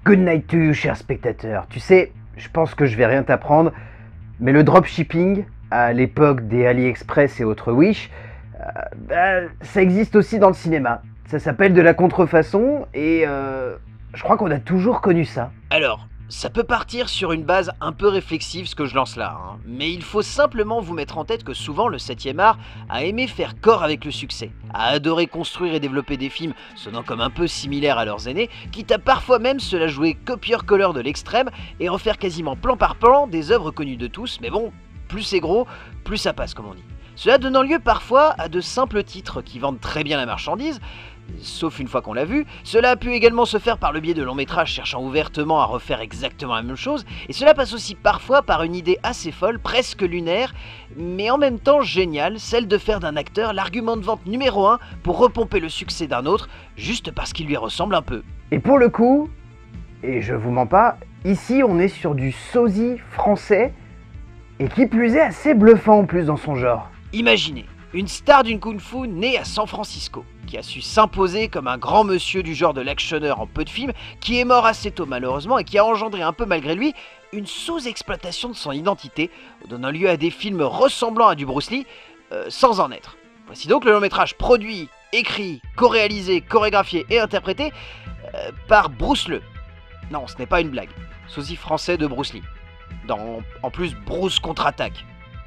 Good night to you, cher spectateur. Tu sais, je pense que je vais rien t'apprendre, mais le dropshipping, à l'époque des AliExpress et autres Wish, ça existe aussi dans le cinéma. Ça s'appelle de la contrefaçon et je crois qu'on a toujours connu ça. Alors, ça peut partir sur une base un peu réflexive ce que je lance là, hein. Mais il faut simplement vous mettre en tête que souvent le 7e art a aimé faire corps avec le succès, a adoré construire et développer des films sonnant comme un peu similaires à leurs aînés, quitte à parfois même se la jouer copieur-colleur de l'extrême et refaire quasiment plan par plan des œuvres connues de tous, mais bon, plus c'est gros, plus ça passe comme on dit. Cela donnant lieu parfois à de simples titres qui vendent très bien la marchandise, sauf une fois qu'on l'a vu. Cela a pu également se faire par le biais de longs métrages cherchant ouvertement à refaire exactement la même chose, et cela passe aussi parfois par une idée assez folle, presque lunaire, mais en même temps géniale, celle de faire d'un acteur l'argument de vente numéro 1 pour repomper le succès d'un autre, juste parce qu'il lui ressemble un peu. Et pour le coup, et je vous mens pas, ici on est sur du sosie français, et qui plus est assez bluffant en plus dans son genre. Imaginez, une star d'une kung-fu née à San Francisco, qui a su s'imposer comme un grand monsieur du genre de l'actionneur en peu de films, qui est mort assez tôt malheureusement et qui a engendré un peu malgré lui une sous-exploitation de son identité, donnant lieu à des films ressemblant à du Bruce Lee, sans en être. Voici donc le long métrage produit, écrit, co-réalisé, chorégraphié et interprété par Bruce Lee. Non, ce n'est pas une blague, sosie français de Bruce Lee. En plus, Bruce contre-attaque.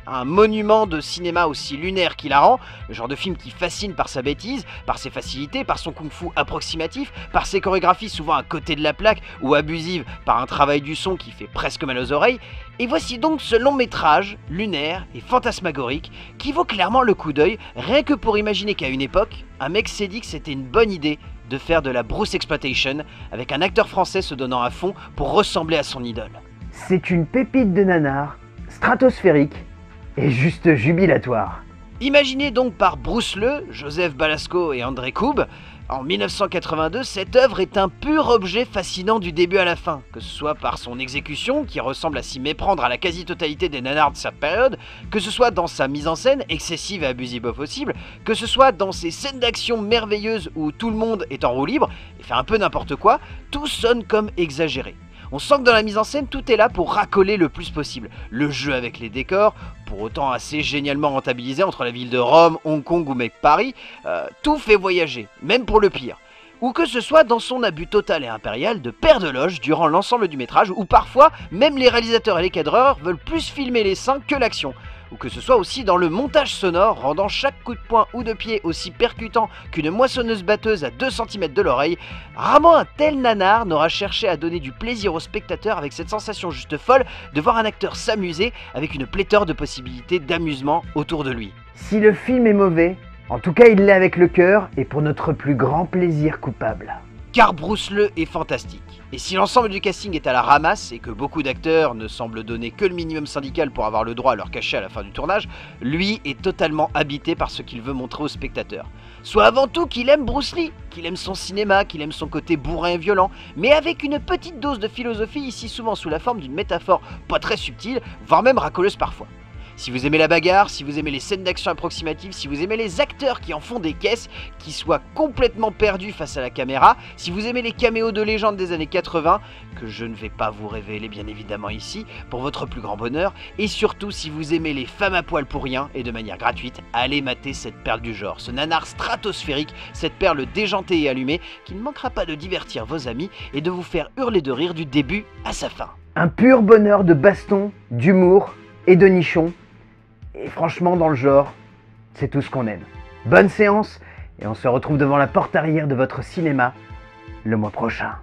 Un monument de cinéma aussi lunaire qu'hilarant, le genre de film qui fascine par sa bêtise, par ses facilités, par son kung-fu approximatif, par ses chorégraphies souvent à côté de la plaque ou abusives par un travail du son qui fait presque mal aux oreilles. Et voici donc ce long métrage, lunaire et fantasmagorique, qui vaut clairement le coup d'œil, rien que pour imaginer qu'à une époque, un mec s'est dit que c'était une bonne idée de faire de la Bruce Exploitation avec un acteur français se donnant à fond pour ressembler à son idole. C'est une pépite de nanar, stratosphérique, et juste jubilatoire. Imaginée donc par Bruce Lee, Joseph Balasco et André Koub, en 1982, cette œuvre est un pur objet fascinant du début à la fin, que ce soit par son exécution, qui ressemble à s'y méprendre à la quasi-totalité des nanars de cette période, que ce soit dans sa mise en scène, excessive et abusive au possible, que ce soit dans ses scènes d'action merveilleuses où tout le monde est en roue libre et fait un peu n'importe quoi, tout sonne comme exagéré. On sent que dans la mise en scène, tout est là pour racoler le plus possible. Le jeu avec les décors, pour autant assez génialement rentabilisé entre la ville de Rome, Hong Kong ou même Paris, tout fait voyager, même pour le pire. Ou que ce soit dans son abus total et impérial de paire de loges durant l'ensemble du métrage, où parfois, même les réalisateurs et les cadreurs veulent plus filmer les seins que l'action. Ou que ce soit aussi dans le montage sonore, rendant chaque coup de poing ou de pied aussi percutant qu'une moissonneuse-batteuse à 2 cm de l'oreille, rarement un tel nanar n'aura cherché à donner du plaisir au spectateur avec cette sensation juste folle de voir un acteur s'amuser avec une pléthore de possibilités d'amusement autour de lui. Si le film est mauvais, en tout cas il l'est avec le cœur et pour notre plus grand plaisir coupable. Car Bruce Lee est fantastique. Et si l'ensemble du casting est à la ramasse et que beaucoup d'acteurs ne semblent donner que le minimum syndical pour avoir le droit à leur cachet à la fin du tournage, lui est totalement habité par ce qu'il veut montrer aux spectateurs. Soit avant tout qu'il aime Bruce Lee, qu'il aime son cinéma, qu'il aime son côté bourrin et violent, mais avec une petite dose de philosophie ici souvent sous la forme d'une métaphore pas très subtile, voire même racoleuse parfois. Si vous aimez la bagarre, si vous aimez les scènes d'action approximatives, si vous aimez les acteurs qui en font des caisses, qui soient complètement perdus face à la caméra, si vous aimez les caméos de légende des années 80, que je ne vais pas vous révéler bien évidemment ici, pour votre plus grand bonheur, et surtout si vous aimez les femmes à poil pour rien et de manière gratuite, allez mater cette perle du genre, ce nanar stratosphérique, cette perle déjantée et allumée, qui ne manquera pas de divertir vos amis et de vous faire hurler de rire du début à sa fin. Un pur bonheur de baston, d'humour et de nichon. Et franchement, dans le genre, c'est tout ce qu'on aime. Bonne séance, et on se retrouve devant la porte arrière de votre cinéma le mois prochain.